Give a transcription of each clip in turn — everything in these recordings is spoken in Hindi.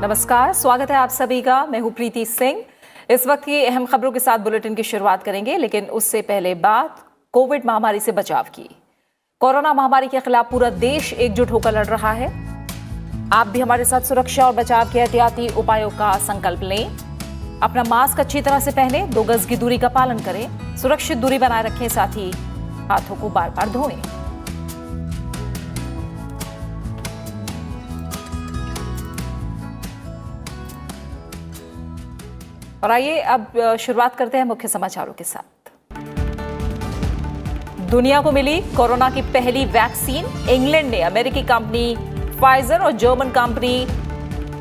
नमस्कार, स्वागत है आप सभी का। मैं हूं प्रीति सिंह। इस वक्त की अहम खबरों के साथ बुलेटिन की शुरुआत करेंगे, लेकिन उससे पहले बात कोविड महामारी से बचाव की। कोरोना महामारी के खिलाफ पूरा देश एकजुट होकर लड़ रहा है। आप भी हमारे साथ सुरक्षा और बचाव के एहतियाती उपायों का संकल्प लें। अपना मास्क अच्छी तरह से पहने, 2 गज की दूरी का पालन करें, सुरक्षित दूरी बनाए रखें, साथ ही हाथों को बार बार धोएं। और आइए अब शुरुआत करते हैं मुख्य समाचारों के साथ। दुनिया को मिली कोरोना की पहली वैक्सीन। इंग्लैंड ने अमेरिकी कंपनी फाइजर और जर्मन कंपनी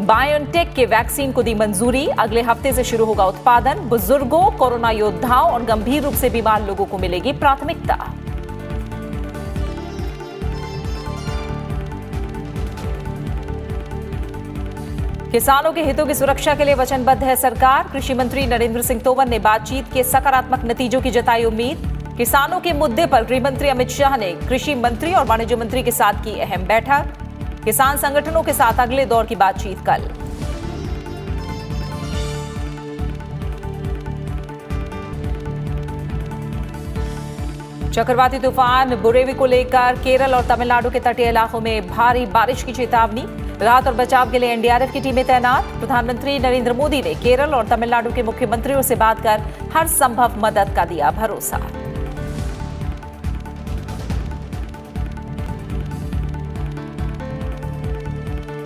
बायोनटेक के वैक्सीन को दी मंजूरी। अगले हफ्ते से शुरू होगा उत्पादन। बुजुर्गों, कोरोना योद्धाओं और गंभीर रूप से बीमार लोगों को मिलेगी प्राथमिकता। किसानों के हितों की सुरक्षा के लिए वचनबद्ध है सरकार। कृषि मंत्री नरेंद्र सिंह तोमर ने बातचीत के सकारात्मक नतीजों की जताई उम्मीद। किसानों के मुद्दे पर गृह मंत्री अमित शाह ने कृषि मंत्री और वाणिज्य मंत्री के साथ की अहम बैठक। किसान संगठनों के साथ अगले दौर की बातचीत कल। चक्रवाती तूफान बुरेवी को लेकर केरल और तमिलनाडु के तटीय इलाकों में भारी बारिश की चेतावनी। राहत और बचाव के लिए एनडीआरएफ की टीमें तैनात। प्रधानमंत्री नरेंद्र मोदी ने केरल और तमिलनाडु के मुख्यमंत्रियों से बात कर हर संभव मदद का दिया भरोसा।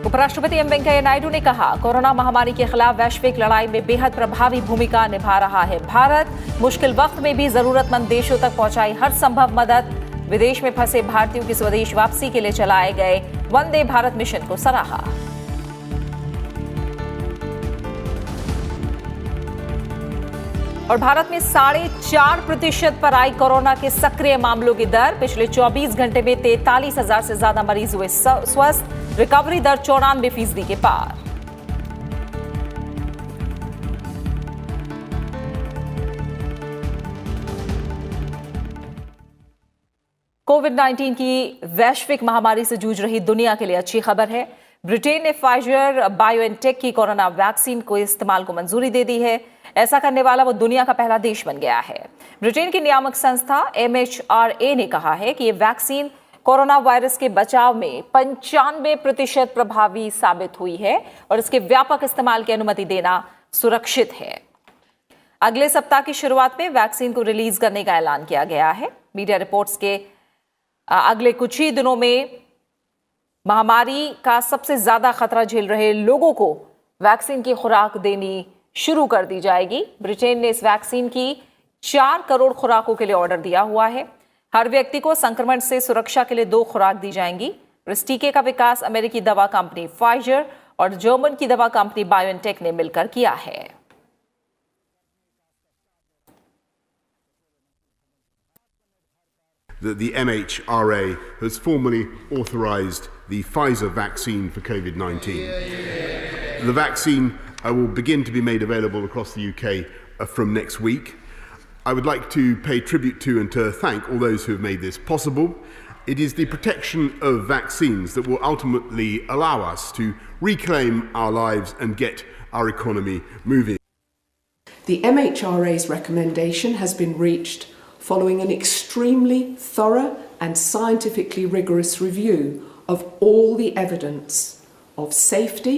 उपराष्ट्रपति एम वेंकैया नायडू ने कहा, कोरोना महामारी के खिलाफ वैश्विक लड़ाई में बेहद प्रभावी भूमिका निभा रहा है भारत। मुश्किल वक्त में भी जरूरतमंद देशों तक पहुंचाई हर संभव मदद। विदेश में फंसे भारतीयों की स्वदेश वापसी के लिए चलाए गए वंदे भारत मिशन को सराहा। और भारत में 4.5% पर आई कोरोना के सक्रिय मामलों की दर। पिछले 24 घंटे में 43,000 से ज्यादा मरीज हुए स्वस्थ। रिकवरी दर 94% के पार। कोविड-19 की वैश्विक महामारी से जूझ रही दुनिया के लिए अच्छी खबर है। ब्रिटेन ने फाइजर बायोएनटेक की कोरोना वैक्सीन को इस्तेमाल को मंजूरी दे दी है। ऐसा करने वाला वो दुनिया का पहला देश बन गया है। ब्रिटेन की नियामक संस्था MHRA ने कहा है कि ये वैक्सीन कोरोना वायरस के बचाव में 95% प्रभावी साबित हुई है और इसके व्यापक इस्तेमाल की अनुमति देना सुरक्षित है। अगले सप्ताह की शुरुआत में वैक्सीन को रिलीज करने का ऐलान किया गया है। मीडिया रिपोर्ट्स के अगले कुछ ही दिनों में महामारी का सबसे ज्यादा खतरा झेल रहे लोगों को वैक्सीन की खुराक देनी शुरू कर दी जाएगी। ब्रिटेन ने इस वैक्सीन की 4 करोड़ खुराकों के लिए ऑर्डर दिया हुआ है। हर व्यक्ति को संक्रमण से सुरक्षा के लिए 2 खुराक दी जाएंगी। इस टीके का विकास अमेरिकी दवा कंपनी फाइजर और जर्मन की दवा कंपनी बायोनटेक ने मिलकर किया है। That the MHRA has formally authorised the Pfizer vaccine for COVID-19. The vaccine will begin to be made available across the UK from next week. I would like to pay tribute to and to thank all those who have made this possible. It is the protection of vaccines that will ultimately allow us to reclaim our lives and get our economy moving. The MHRA's recommendation has been reached following an extremely thorough and scientifically rigorous review of all the evidence of safety,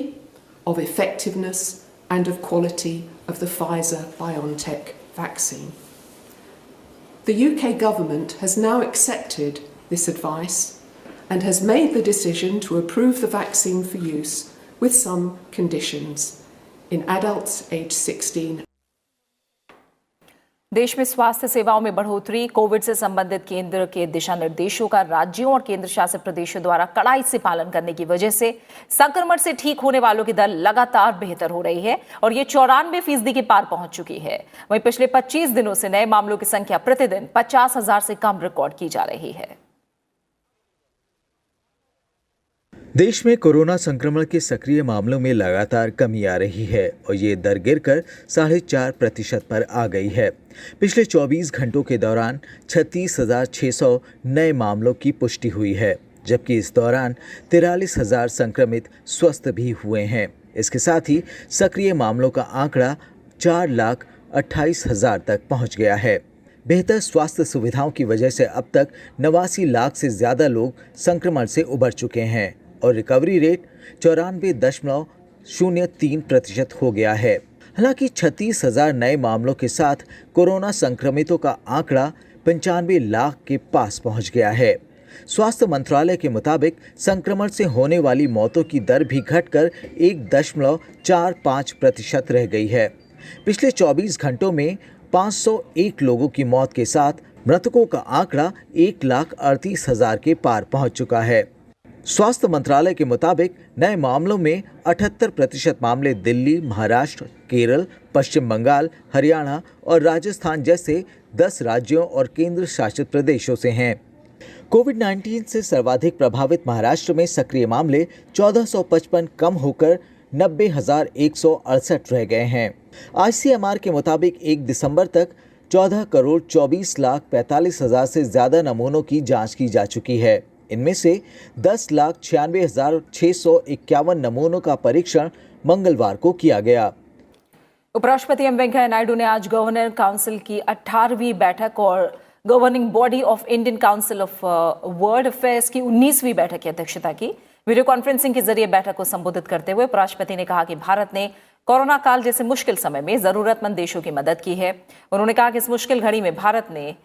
of effectiveness and of quality of the Pfizer-BioNTech vaccine. The UK government has now accepted this advice and has made the decision to approve the vaccine for use with some conditions in adults aged 16. देश में स्वास्थ्य सेवाओं में बढ़ोतरी। कोविड से संबंधित केंद्र के दिशा निर्देशों का राज्यों और केंद्र शासित प्रदेशों द्वारा कड़ाई से पालन करने की वजह से संक्रमण से ठीक होने वालों की दर लगातार बेहतर हो रही है और ये 94% के पार पहुंच चुकी है। वहीं पिछले 25 दिनों से नए मामलों की संख्या प्रतिदिन 50,000 से कम रिकॉर्ड की जा रही है। देश में कोरोना संक्रमण के सक्रिय मामलों में लगातार कमी आ रही है और ये दर गिरकर 4.5% पर आ गई है। पिछले 24 घंटों के दौरान 36,600 नए मामलों की पुष्टि हुई है, जबकि इस दौरान 43,000 संक्रमित स्वस्थ भी हुए हैं। इसके साथ ही सक्रिय मामलों का आंकड़ा 4,28,000 तक पहुंच गया है। बेहतर स्वास्थ्य सुविधाओं की वजह से अब तक 89 लाख से ज्यादा लोग संक्रमण से उबर चुके हैं और रिकवरी रेट 94.03% हो गया है। हालांकि 36,000 नए मामलों के साथ कोरोना संक्रमितों का आंकड़ा 95 लाख के पास पहुंच गया है। स्वास्थ्य मंत्रालय के मुताबिक संक्रमण से होने वाली मौतों की दर भी घटकर 1.45% रह गई है। पिछले 24 घंटों में 501 लोगों की मौत के साथ मृतकों का आंकड़ा 1,38,000 के पार पहुंच चुका है। स्वास्थ्य मंत्रालय के मुताबिक नए मामलों में 78% मामले दिल्ली, महाराष्ट्र, केरल, पश्चिम बंगाल, हरियाणा और राजस्थान जैसे 10 राज्यों और केंद्र शासित प्रदेशों से हैं। कोविड-19 से सर्वाधिक प्रभावित महाराष्ट्र में सक्रिय मामले 1455 कम होकर 90,168 रह गए हैं। ICMR के मुताबिक 1 दिसंबर तक 14,24,45,000 से ज्यादा नमूनों की जांच की जा चुकी है। इनमें से 10,96,651 नमूनों का परीक्षण मंगलवार को किया गया। उपराष्ट्रपति एम वेंकैया नायडू ने आज गवर्नर काउंसिल की 18वीं बैठक और governing body of Indian council of world affairs की 19वीं बैठक की अध्यक्षता की। वीडियो कॉन्फ्रेंसिंग के जरिए बैठक को संबोधित करते हुए उपराष्ट्रपति ने कहा कि भारत ने कोरोना काल जैसे मुश्किल समय में जरूरतमंद देशों की मदद की है। उन्होंने कहा कि इस मुश्किल घड़ी में भारत ने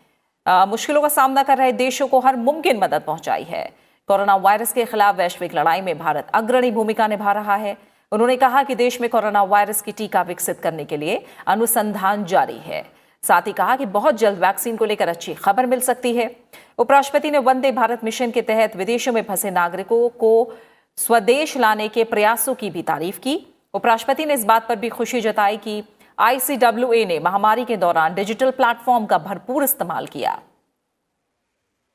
मुश्किलों का सामना कर रहे देशों को हर मुमकिन मदद पहुंचाई है। कोरोना वायरस के खिलाफ वैश्विक लड़ाई में भारत अग्रणी भूमिका निभा रहा है। उन्होंने कहा कि देश में कोरोना वायरस की टीका विकसित करने के लिए अनुसंधान जारी है। साथ ही कहा कि बहुत जल्द वैक्सीन को लेकर अच्छी खबर मिल सकती है। उपराष्ट्रपति ने वंदे भारत मिशन के तहत विदेशों में फंसे नागरिकों को स्वदेश लाने के प्रयासों की भी तारीफ की। उपराष्ट्रपति ने इस बात पर भी खुशी जताई कि ICWA ने महामारी के दौरान डिजिटल प्लेटफॉर्म का भरपूर इस्तेमाल किया।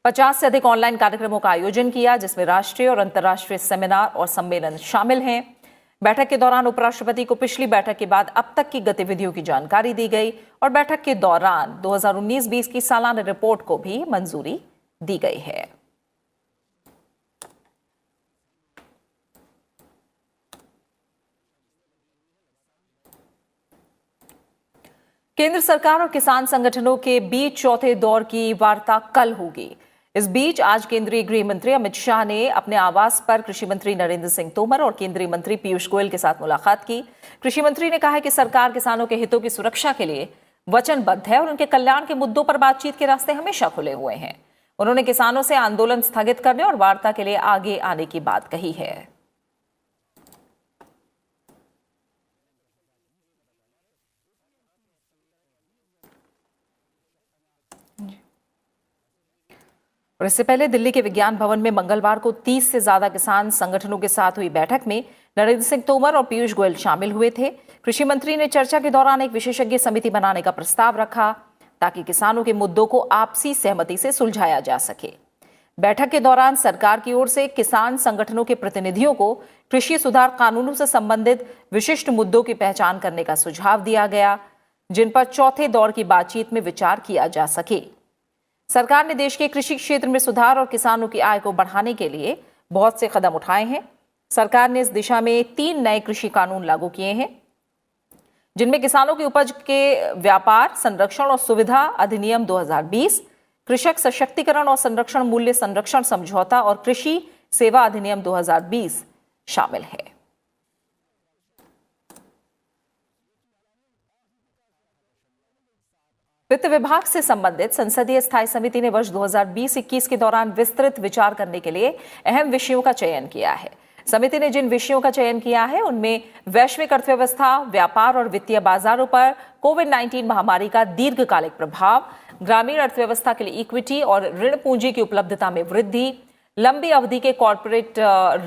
50 से अधिक ऑनलाइन कार्यक्रमों का आयोजन किया, जिसमें राष्ट्रीय और अंतर्राष्ट्रीय सेमिनार और सम्मेलन शामिल हैं। बैठक के दौरान उपराष्ट्रपति को पिछली बैठक के बाद अब तक की गतिविधियों की जानकारी दी गई और बैठक के दौरान 2019-20 की सालाना रिपोर्ट को भी मंजूरी दी गई है। केंद्र सरकार और किसान संगठनों के बीच चौथे दौर की वार्ता कल होगी। इस बीच आज केंद्रीय गृह मंत्री अमित शाह ने अपने आवास पर कृषि मंत्री नरेंद्र सिंह तोमर और केंद्रीय मंत्री पीयूष गोयल के साथ मुलाकात की। कृषि मंत्री ने कहा है कि सरकार किसानों के हितों की सुरक्षा के लिए वचनबद्ध है और उनके कल्याण के मुद्दों पर बातचीत के रास्ते हमेशा खुले हुए हैं। उन्होंने किसानों से आंदोलन स्थगित करने और वार्ता के लिए आगे आने की बात कही है। और इससे पहले दिल्ली के विज्ञान भवन में मंगलवार को 30 से ज्यादा किसान संगठनों के साथ हुई बैठक में नरेंद्र सिंह तोमर और पीयूष गोयल शामिल हुए थे। कृषि मंत्री ने चर्चा के दौरान एक विशेषज्ञ समिति बनाने का प्रस्ताव रखा ताकि किसानों के मुद्दों को आपसी सहमति से सुलझाया जा सके। बैठक के दौरान सरकार की ओर से किसान संगठनों के प्रतिनिधियों को कृषि सुधार कानूनों से संबंधित विशिष्ट मुद्दों की पहचान करने का सुझाव दिया गया, जिन पर चौथे दौर की बातचीत में विचार किया जा सके। सरकार ने देश के कृषि क्षेत्र में सुधार और किसानों की आय को बढ़ाने के लिए बहुत से कदम उठाए हैं। सरकार ने इस दिशा में 3 नए कृषि कानून लागू किए हैं, जिनमें किसानों की उपज के व्यापार, संरक्षण और सुविधा अधिनियम 2020, कृषक सशक्तिकरण और संरक्षण मूल्य संरक्षण समझौता और कृषि सेवा अधिनियम 2020 शामिल है। वित्त विभाग से संबंधित संसदीय स्थायी समिति ने वर्ष 2020-21 के दौरान विस्तृत विचार करने के लिए अहम विषयों का चयन किया है। समिति ने जिन विषयों का चयन किया है उनमें वैश्विक अर्थव्यवस्था, व्यापार और वित्तीय बाजारों पर कोविड-19 महामारी का दीर्घकालिक प्रभाव, ग्रामीण अर्थव्यवस्था के लिए इक्विटी और ऋण पूंजी की उपलब्धता में वृद्धि, लंबी अवधि के कॉर्पोरेट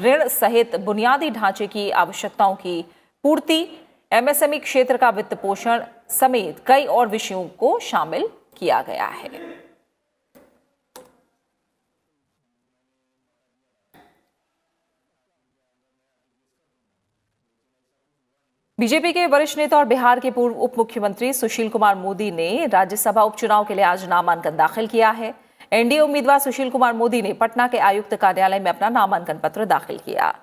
ऋण सहित बुनियादी ढांचे की आवश्यकताओं की पूर्ति, MSME क्षेत्र का वित्त पोषण समेत कई और विषयों को शामिल किया गया है। बीजेपी के वरिष्ठ नेता और बिहार के पूर्व उप मुख्यमंत्री सुशील कुमार मोदी ने राज्यसभा उपचुनाव के लिए आज नामांकन दाखिल किया है। एनडीए उम्मीदवार सुशील कुमार मोदी ने पटना के आयुक्त कार्यालय में अपना नामांकन पत्र दाखिल किया।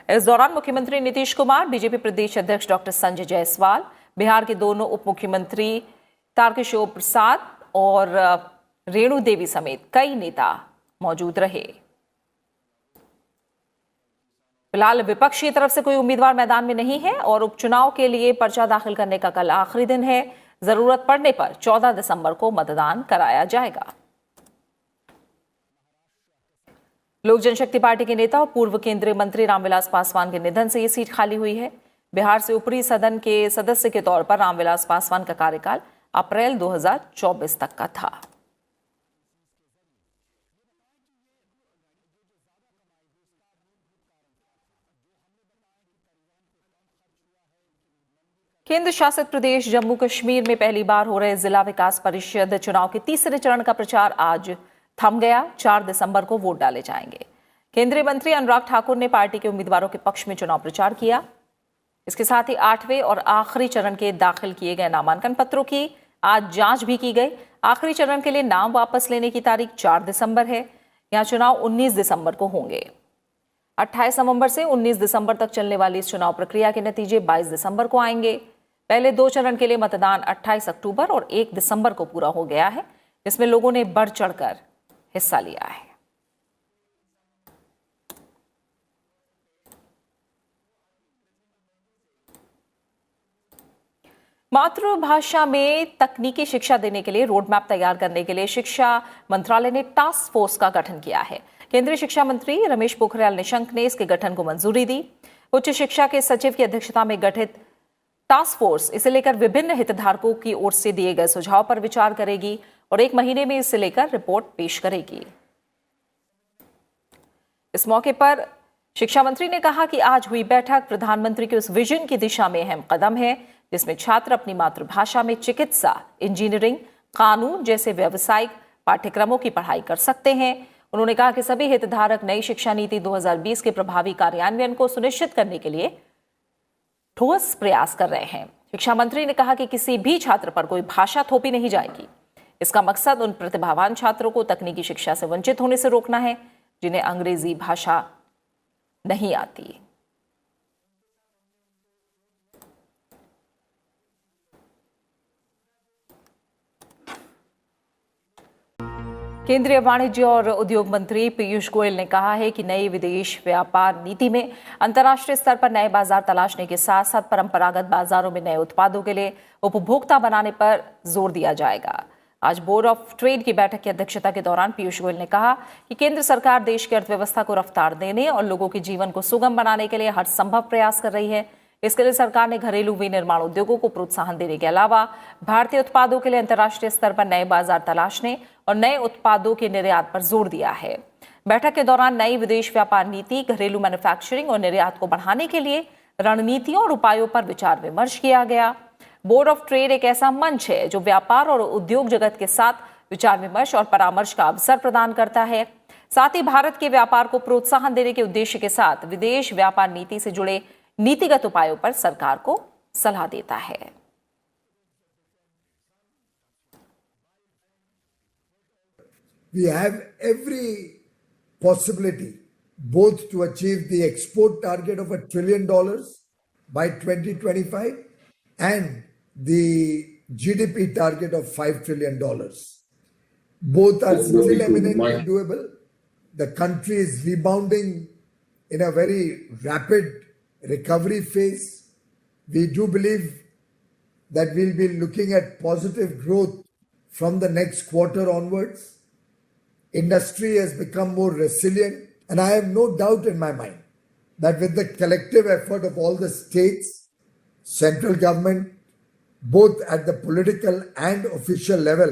इस दौरान मुख्यमंत्री नीतीश कुमार, बीजेपी प्रदेश अध्यक्ष डॉक्टर संजय जायसवाल, बिहार के दोनों उप मुख्यमंत्री तारकिशोर प्रसाद और रेणु देवी समेत कई नेता मौजूद रहे। फिलहाल विपक्ष की तरफ से कोई उम्मीदवार मैदान में नहीं है और उपचुनाव के लिए पर्चा दाखिल करने का कल आखिरी दिन है। जरूरत पड़ने पर 14 दिसंबर को मतदान कराया जाएगा। लोक जनशक्ति पार्टी के नेता और पूर्व केंद्रीय मंत्री रामविलास पासवान के निधन से ये सीट खाली हुई है। बिहार से ऊपरी सदन के सदस्य के तौर पर रामविलास पासवान का कार्यकाल अप्रैल 2024 तक का था। केंद्र शासित प्रदेश जम्मू कश्मीर में पहली बार हो रहे जिला विकास परिषद चुनाव के तीसरे चरण का प्रचार आज थम गया। 4 दिसंबर को वोट डाले जाएंगे। केंद्रीय मंत्री अनुराग ठाकुर ने पार्टी के उम्मीदवारों के पक्ष में चुनाव प्रचार किया। इसके साथ ही 8वें और आखिरी चरण के दाखिल किए गए नामांकन पत्रों की आज जांच भी की गई। आखिरी चरण के लिए नाम वापस लेने की तारीख 4 दिसंबर है। यहां चुनाव 19 दिसंबर को होंगे। 28 नवंबर से 19 दिसंबर तक चलने वाली इस चुनाव प्रक्रिया के नतीजे 22 दिसंबर को आएंगे। पहले 2 चरण के लिए मतदान 28 अक्टूबर और 1 दिसंबर को पूरा हो गया है, जिसमें लोगों ने बढ़ चढ़कर हिस्सा लिया है। मातृभाषा में तकनीकी शिक्षा देने के लिए रोड मैप तैयार करने के लिए शिक्षा मंत्रालय ने टास्क फोर्स का गठन किया है। केंद्रीय शिक्षा मंत्री रमेश पोखरियाल निशंक ने इसके गठन को मंजूरी दी। उच्च शिक्षा के सचिव की अध्यक्षता में गठित टास्क फोर्स इसे लेकर विभिन्न हितधारकों की ओर से दिए गए सुझाव पर विचार करेगी और 1 महीने में इसे लेकर रिपोर्ट पेश करेगी। इस मौके पर शिक्षा मंत्री ने कहा कि आज हुई बैठक प्रधानमंत्री के उस विजन की दिशा में अहम कदम है, जिसमें छात्र अपनी मातृभाषा में चिकित्सा, इंजीनियरिंग, कानून जैसे व्यावसायिक पाठ्यक्रमों की पढ़ाई कर सकते हैं। उन्होंने कहा कि सभी हितधारक नई शिक्षा नीति 2020 के प्रभावी कार्यान्वयन को सुनिश्चित करने के लिए ठोस प्रयास कर रहे हैं। शिक्षा मंत्री ने कहा कि किसी भी छात्र पर कोई भाषा थोपी नहीं जाएगी। इसका मकसद उन प्रतिभावान छात्रों को तकनीकी शिक्षा से वंचित होने से रोकना है, जिन्हें अंग्रेजी भाषा नहीं आती। केंद्रीय वाणिज्य और उद्योग मंत्री पीयूष गोयल ने कहा है कि नई विदेश व्यापार नीति में अंतर्राष्ट्रीय स्तर पर नए बाजार तलाशने के साथ साथ परंपरागत बाजारों में नए उत्पादों के लिए उपभोक्ता बनाने पर जोर दिया जाएगा। आज बोर्ड ऑफ ट्रेड की बैठक की अध्यक्षता के दौरान पीयूष गोयल ने कहा कि केंद्र सरकार देश की अर्थव्यवस्था को रफ्तार देने और लोगों के जीवन को सुगम बनाने के लिए हर संभव प्रयास कर रही है। इसके लिए सरकार ने घरेलू विनिर्माण उद्योगों को प्रोत्साहन देने के अलावा भारतीय उत्पादों के लिए अंतर्राष्ट्रीय स्तर पर नए बाजार तलाशने और नए उत्पादों के निर्यात पर जोर दिया है। बैठक के दौरान नई विदेश व्यापार नीति, घरेलू मैन्युफैक्चरिंग और निर्यात को बढ़ाने के लिए रणनीतियों और उपायों पर विचार विमर्श किया गया। बोर्ड ऑफ ट्रेड एक ऐसा मंच है जो व्यापार और उद्योग जगत के साथ विचार विमर्श और परामर्श का अवसर प्रदान करता है। साथ ही भारत के व्यापार को प्रोत्साहन देने के उद्देश्य के साथ विदेश व्यापार नीति से जुड़े नीतिगत उपायों पर सरकार को सलाह देता है। We have every possibility both to achieve the export target of $1 trillion by 2025 and the GDP target of $5 trillion. Both are still eminently doable. The country is rebounding in a very rapid recovery phase. We do believe that we'll be looking at positive growth from the next quarter onwards. Industry has become more resilient, and I have no doubt in my mind that with the collective effort of all the states, central government, both at the political and official level,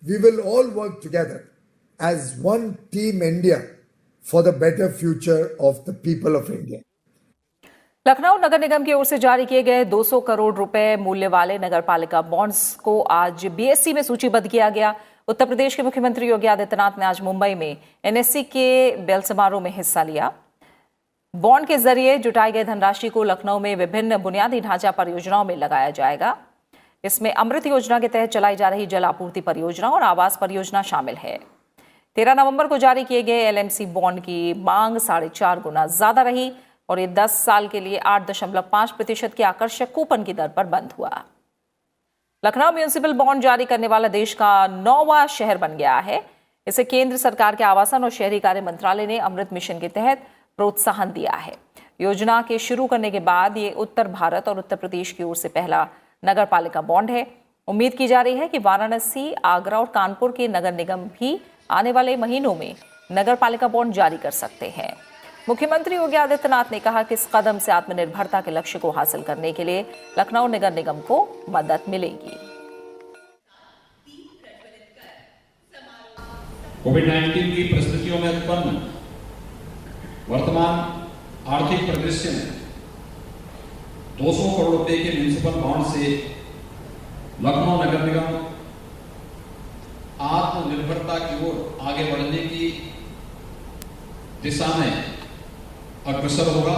we will all work together as one team India for the better future of the people of India. Lucknow नगर निगम की ओर से जारी किए गए 200 करोड़ रुपए मूल्य वाले नगरपालिका बॉन्ड्स को आज बीएसई में सूचीबद्ध किया गया। उत्तर प्रदेश के मुख्यमंत्री योगी आदित्यनाथ ने आज मुंबई में एनएससी के बेल समारोह में हिस्सा लिया। बॉन्ड के जरिए जुटाई गई धनराशि को लखनऊ में विभिन्न बुनियादी ढांचा परियोजनाओं में लगाया जाएगा। इसमें अमृत योजना के तहत चलाई जा रही जल आपूर्ति परियोजना और आवास परियोजना शामिल है। 13 नवंबर को जारी किए गए एलएमसी बॉन्ड की मांग 4.5 गुना ज्यादा रही, और ये 10 साल के लिए 8.5% की आकर्षक कूपन की दर पर बंद हुआ। लखनऊ म्यूनिसिपल बॉन्ड जारी करने वाला देश का 9वां शहर बन गया है। इसे केंद्र सरकार के आवासन और शहरी कार्य मंत्रालय ने अमृत मिशन के तहत प्रोत्साहन दिया है। योजना के शुरू करने के बाद ये उत्तर भारत और उत्तर प्रदेश की ओर से पहला नगर पालिका बॉन्ड है। उम्मीद की जा रही है कि वाराणसी, आगरा और कानपुर के नगर निगम भी आने वाले महीनों में नगर पालिका बॉन्ड जारी कर सकते हैं। मुख्यमंत्री योगी आदित्यनाथ ने कहा कि इस कदम से आत्मनिर्भरता के लक्ष्य को हासिल करने के लिए लखनऊ नगर निगम को मदद मिलेगी। कोविड-19 की परिस्थितियों में उत्पन्न वर्तमान आर्थिक परिदृश्य में 200 करोड़ रुपए के म्युनिसिपल बॉन्ड से लखनऊ नगर निगम आत्मनिर्भरता की ओर आगे बढ़ने की दिशा में अग्रसर होगा।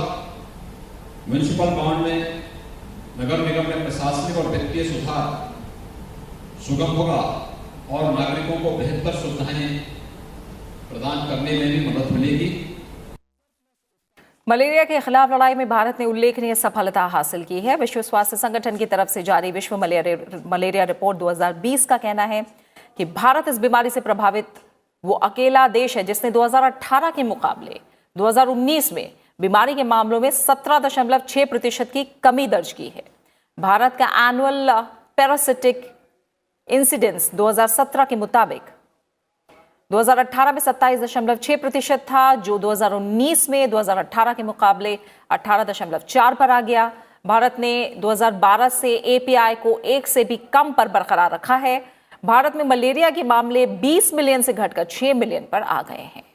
म्युनिसिपल बॉन्ड में नगर निगम में प्रशासनिक और वित्तीय सुधार सुगम होगा और नागरिकों को बेहतर सुविधाएं प्रदान करने में भी मदद मिलेगी। मलेरिया के खिलाफ लड़ाई में भारत ने उल्लेखनीय सफलता हासिल की है। विश्व स्वास्थ्य संगठन की तरफ से जारी विश्व मलेरिया रिपोर्ट 2020 का कहना है कि भारत इस बीमारी से प्रभावित वो अकेला देश है जिसने 2018 के मुकाबले 2019 में बीमारी के मामलों में 17.6% की कमी दर्ज की है। भारत का एनुअल पैरासिटिक इंसिडेंस 2017 के मुताबिक 2018 में 27.6% था, जो 2019 में 2018 के मुकाबले 18.4 पर आ गया। भारत ने 2012 से एपीआई को 1 से भी कम पर बरकरार रखा है। भारत में मलेरिया के मामले 20 मिलियन से घटकर 6 मिलियन पर आ गए हैं।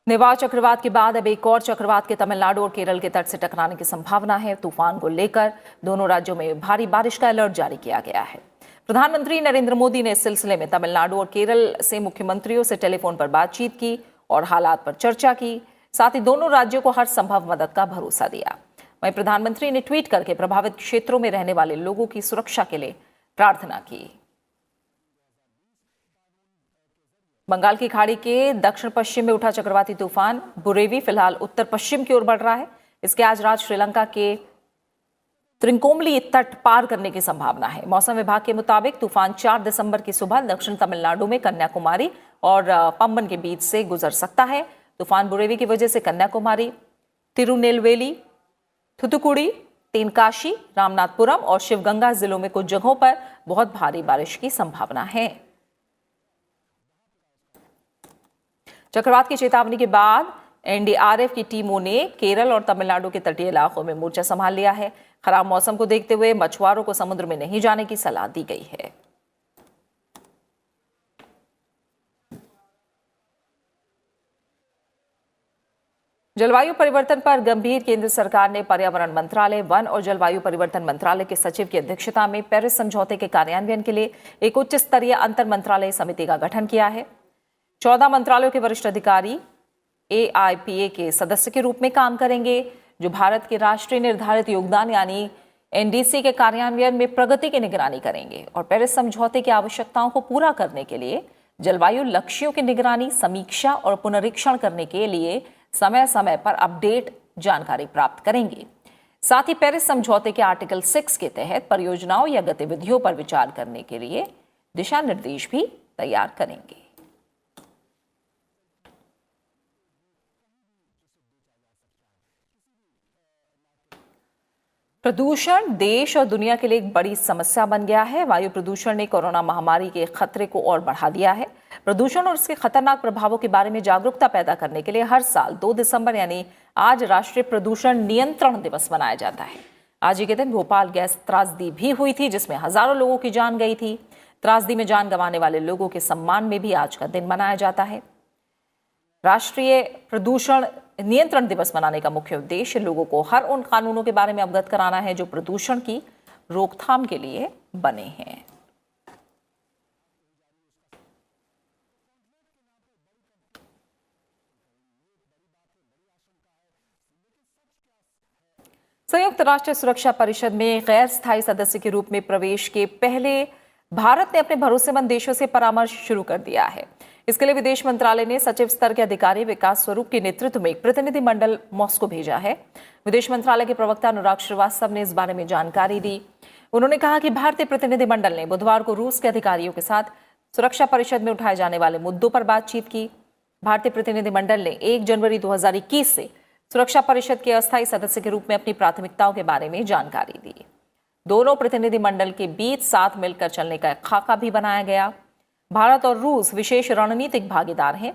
निवार चक्रवात के बाद अब एक और चक्रवात के तमिलनाडु और केरल के तट से टकराने की संभावना है। तूफान को लेकर दोनों राज्यों में भारी बारिश का अलर्ट जारी किया गया है। प्रधानमंत्री नरेंद्र मोदी ने इस सिलसिले में तमिलनाडु और केरल से मुख्यमंत्रियों से टेलीफोन पर बातचीत की और हालात पर चर्चा की। साथ ही दोनों राज्यों को हर संभव मदद का भरोसा दिया। वहीं प्रधानमंत्री ने ट्वीट करके प्रभावित क्षेत्रों में रहने वाले लोगों की सुरक्षा के लिए प्रार्थना की। बंगाल की खाड़ी के दक्षिण पश्चिम में उठा चक्रवाती तूफान बुरेवी फिलहाल उत्तर पश्चिम की ओर बढ़ रहा है। इसके आज रात श्रीलंका के त्रिकोमली तट पार करने की संभावना है। मौसम विभाग के मुताबिक तूफान 4 दिसंबर की सुबह दक्षिण तमिलनाडु में कन्याकुमारी और पम्बन के बीच से गुजर सकता है। तूफान बुरेवी की वजह से कन्याकुमारी, तिरुनेलवेली, थुथुकुडी, तेनकाशी, रामनाथपुरम और शिवगंगा जिलों में कुछ जगहों पर बहुत भारी बारिश की संभावना है। चक्रवात की चेतावनी के बाद एनडीआरएफ की टीमों ने केरल और तमिलनाडु के तटीय इलाकों में मोर्चा संभाल लिया है। खराब मौसम को देखते हुए मछुआरों को समुद्र में नहीं जाने की सलाह दी गई है। जलवायु परिवर्तन पर गंभीर केंद्र सरकार ने पर्यावरण मंत्रालय, वन और जलवायु परिवर्तन मंत्रालय के सचिव की अध्यक्षता में पेरिस समझौते के कार्यान्वयन के लिए एक उच्च स्तरीय अंतर मंत्रालय समिति का गठन किया है। 14 मंत्रालयों के वरिष्ठ अधिकारी AIPA के सदस्य के रूप में काम करेंगे, जो भारत के राष्ट्रीय निर्धारित योगदान यानी NDC के कार्यान्वयन में प्रगति की निगरानी करेंगे और पेरिस समझौते की आवश्यकताओं को पूरा करने के लिए जलवायु लक्ष्यों की निगरानी, समीक्षा और पुनरीक्षण करने के लिए समय समय पर अपडेट जानकारी प्राप्त करेंगे। साथ ही पेरिस समझौते के आर्टिकल 6 के तहत परियोजनाओं या गतिविधियों पर विचार करने के लिए दिशा निर्देश भी तैयार करेंगे। प्रदूषण देश और दुनिया के लिए एक बड़ी समस्या बन गया है। वायु प्रदूषण ने कोरोना महामारी के खतरे को और बढ़ा दिया है। प्रदूषण और इसके खतरनाक प्रभावों के बारे में जागरूकता पैदा करने के लिए हर साल 2 दिसंबर यानी आज राष्ट्रीय प्रदूषण नियंत्रण दिवस मनाया जाता है। आज ही के दिन भोपाल गैस त्रासदी भी हुई थी, जिसमें हजारों लोगों की जान गई थी। त्रासदी में जान गंवाने वाले लोगों के सम्मान में भी आज का दिन मनाया जाता है। राष्ट्रीय प्रदूषण नियंत्रण दिवस मनाने का मुख्य उद्देश्य लोगों को हर उन कानूनों के बारे में अवगत कराना है जो प्रदूषण की रोकथाम के लिए बने हैं। संयुक्त राष्ट्र सुरक्षा परिषद में गैर स्थायी सदस्य के रूप में प्रवेश के पहले भारत ने अपने भरोसेमंद देशों से परामर्श शुरू कर दिया है। इसके लिए विदेश मंत्रालय ने सचिव स्तर के अधिकारी विकास स्वरूप के नेतृत्व में एक प्रतिनिधिमंडल मॉस्को भेजा है। विदेश मंत्रालय के प्रवक्ता अनुराग श्रीवास्तव ने इस बारे में जानकारी दी। उन्होंने कहा कि भारतीय प्रतिनिधिमंडल ने बुधवार को रूस के अधिकारियों के साथ सुरक्षा परिषद में उठाए जाने वाले मुद्दों पर बातचीत की। भारतीय प्रतिनिधिमंडल ने 1 जनवरी 2021 से सुरक्षा परिषद के अस्थायी सदस्य के रूप में अपनी प्राथमिकताओं के बारे में जानकारी दी। दोनों प्रतिनिधिमंडल के बीच साथ मिलकर चलने का खाका भी बनाया गया। भारत और रूस विशेष रणनीतिक भागीदार हैं।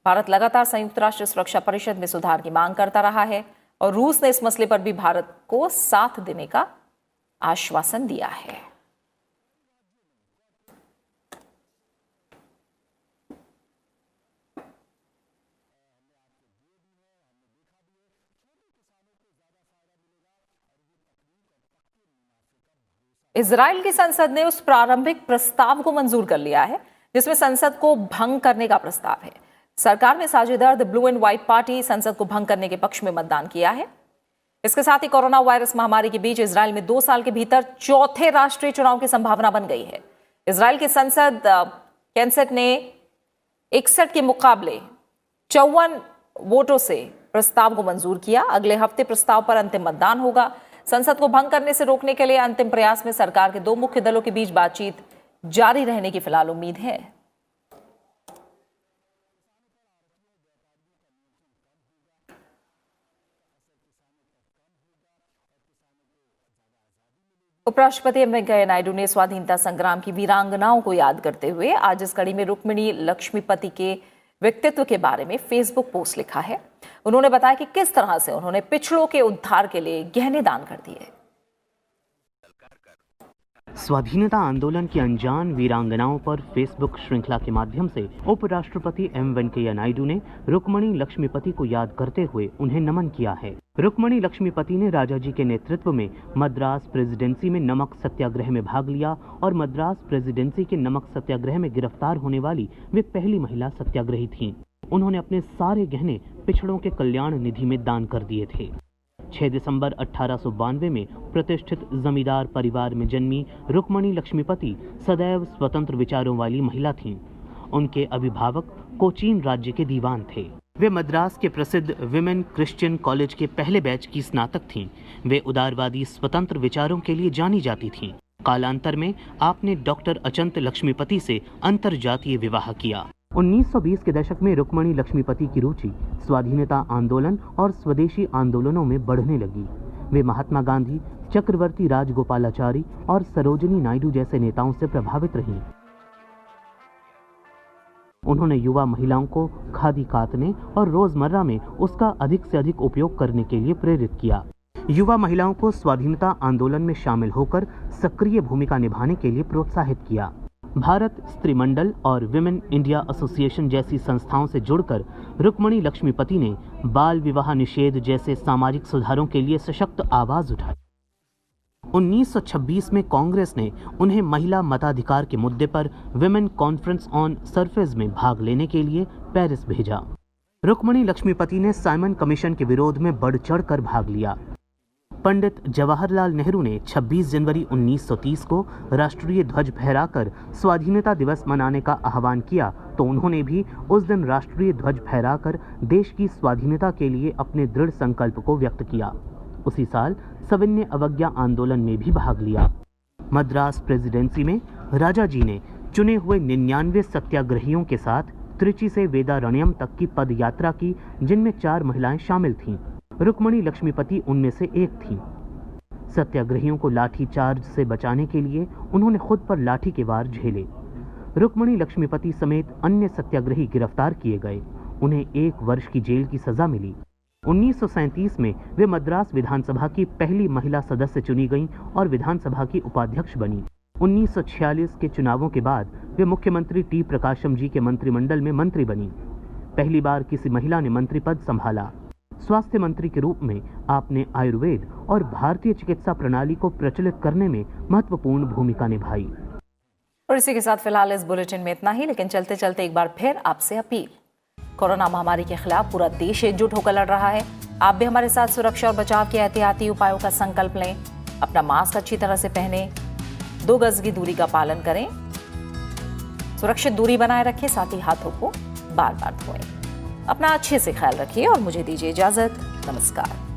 भारत लगातार संयुक्त राष्ट्र सुरक्षा परिषद में सुधार की मांग करता रहा है और रूस ने इस मसले पर भी भारत को साथ देने का आश्वासन दिया है। इजराइल की संसद ने उस प्रारंभिक प्रस्ताव को मंजूर कर लिया है जिसमें संसद को भंग करने का प्रस्ताव है। सरकार में साझेदार the blue and white party संसद को भंग करने के पक्ष में मतदान किया है। इसके साथ ही कोरोना वायरस महामारी के बीच इजराइल में 2 साल के भीतर चौथे राष्ट्रीय चुनाव की संभावना बन गई है। इजराइल की संसद कैंसेट ने 61 के मुकाबले 54 वोटों से प्रस्ताव को मंजूर किया। अगले हफ्ते प्रस्ताव पर अंतिम मतदान होगा। संसद को भंग करने से रोकने के लिए अंतिम प्रयास में सरकार के 2 मुख्य दलों के बीच बातचीत जारी रहने की फिलहाल उम्मीद है। उपराष्ट्रपति एम वेंकैया नायडू ने स्वाधीनता संग्राम की वीरांगनाओं को याद करते हुए आज इस कड़ी में रुक्मिणी लक्ष्मीपति के व्यक्तित्व के बारे में फेसबुक पोस्ट लिखा है। उन्होंने बताया कि किस तरह से उन्होंने पिछड़ों के उद्धार के लिए गहने दान कर दिए। स्वाधीनता आंदोलन की अनजान वीरांगनाओं पर फेसबुक श्रृंखला के माध्यम से उपराष्ट्रपति एम वेंकैया नायडू ने रुक्मिणी लक्ष्मीपति को याद करते हुए उन्हें नमन किया है। रुक्मिणी लक्ष्मीपति ने राजा जी के नेतृत्व में मद्रास प्रेसिडेंसी में नमक सत्याग्रह में भाग लिया और मद्रास प्रेसिडेंसी के नमक सत्याग्रह में गिरफ्तार होने वाली वे पहली महिला सत्याग्रही थीं। उन्होंने अपने सारे गहने पिछड़ों के कल्याण निधि में दान कर दिए थे। 6 दिसंबर 1892 में प्रतिष्ठित जमींदार परिवार में जन्मी रुक्मिणी लक्ष्मीपति सदैव स्वतंत्र विचारों वाली महिला थीं। उनके अभिभावक कोचीन राज्य के दीवान थे। वे मद्रास के प्रसिद्ध विमेन क्रिश्चियन कॉलेज के पहले बैच की स्नातक थीं। वे उदारवादी स्वतंत्र विचारों के लिए जानी जाती थीं। कालांतर में आपने डॉक्टर अचंत लक्ष्मीपति से अंतरजातीय विवाह किया। 1920 के दशक में रुक्मिणी लक्ष्मीपति की रुचि स्वाधीनता आंदोलन और स्वदेशी आंदोलनों में बढ़ने लगी। वे महात्मा गांधी, चक्रवर्ती राजगोपालाचारी और सरोजिनी नायडू जैसे नेताओं से प्रभावित रहीं। उन्होंने युवा महिलाओं को खादी कातने और रोजमर्रा में उसका अधिक से अधिक उपयोग करने के लिए प्रेरित किया। युवा महिलाओं को स्वाधीनता आंदोलन में शामिल होकर सक्रिय भूमिका निभाने के लिए प्रोत्साहित किया। भारत स्त्री मंडल और विमेन इंडिया एसोसिएशन जैसी संस्थाओं से जुड़कर रुक्मिणी लक्ष्मीपति ने बाल विवाह निषेध जैसे सामाजिक सुधारों के लिए सशक्त आवाज उठाई। 1926 में कांग्रेस ने उन्हें महिला मताधिकार के मुद्दे पर विमेन कॉन्फ्रेंस ऑन सरफेज में भाग लेने के लिए पेरिस भेजा। रुक्मिणी लक्ष्मीपति ने साइमन कमीशन के विरोध में बढ़ चढ़कर भाग लिया। पंडित जवाहरलाल नेहरू ने 26 जनवरी 1930 को राष्ट्रीय ध्वज फहराकर स्वाधीनता दिवस मनाने का आह्वान किया तो उन्होंने भी उस दिन राष्ट्रीय ध्वज फहराकर देश की स्वाधीनता के लिए अपने दृढ़ संकल्प को व्यक्त किया। उसी साल सविनय अवज्ञा आंदोलन में भी भाग लिया। मद्रास प्रेसिडेंसी में राजा जी ने चुने हुए 99 सत्याग्रहियों के साथ त्रिची से वेदारण्यम तक की पद यात्रा की, जिनमें 4 महिलाएं शामिल थीं। रुक्मिणी लक्ष्मीपति उनमें से एक थीं। सत्याग्रहियों को लाठी चार्ज से बचाने के लिए उन्होंने खुद पर लाठी के वार झेले। रुक्मिणी लक्ष्मीपति समेत अन्य सत्याग्रही गिरफ्तार किए गए। उन्हें 1 वर्ष की जेल की सजा मिली। 1937 में वे मद्रास विधानसभा की पहली महिला सदस्य चुनी गईं और विधानसभा की उपाध्यक्ष बनी। 1946 के चुनावों के बाद वे मुख्यमंत्री टी प्रकाशम जी के मंत्रिमंडल में मंत्री बनी। पहली बार किसी महिला ने मंत्री पद संभाला। स्वास्थ्य मंत्री के रूप में आपने आयुर्वेद और भारतीय चिकित्सा प्रणाली को प्रचलित करने में महत्वपूर्ण भूमिका निभाई। और इसी के साथ फिलहाल इस बुलेटिन में इतना ही, लेकिन चलते चलते एक बार फिर आपसे अपील, कोरोना महामारी के खिलाफ पूरा देश एकजुट होकर लड़ रहा है। आप भी हमारे साथ सुरक्षा और बचाव के एहतियाती उपायों का संकल्प लें। अपना मास्क अच्छी तरह से पहने, 2 गज की दूरी का पालन करें, सुरक्षित दूरी बनाए रखें, साथ ही हाथों को बार बार धोएं। अपना अच्छे से ख्याल रखिए और मुझे दीजिए इजाजत। नमस्कार।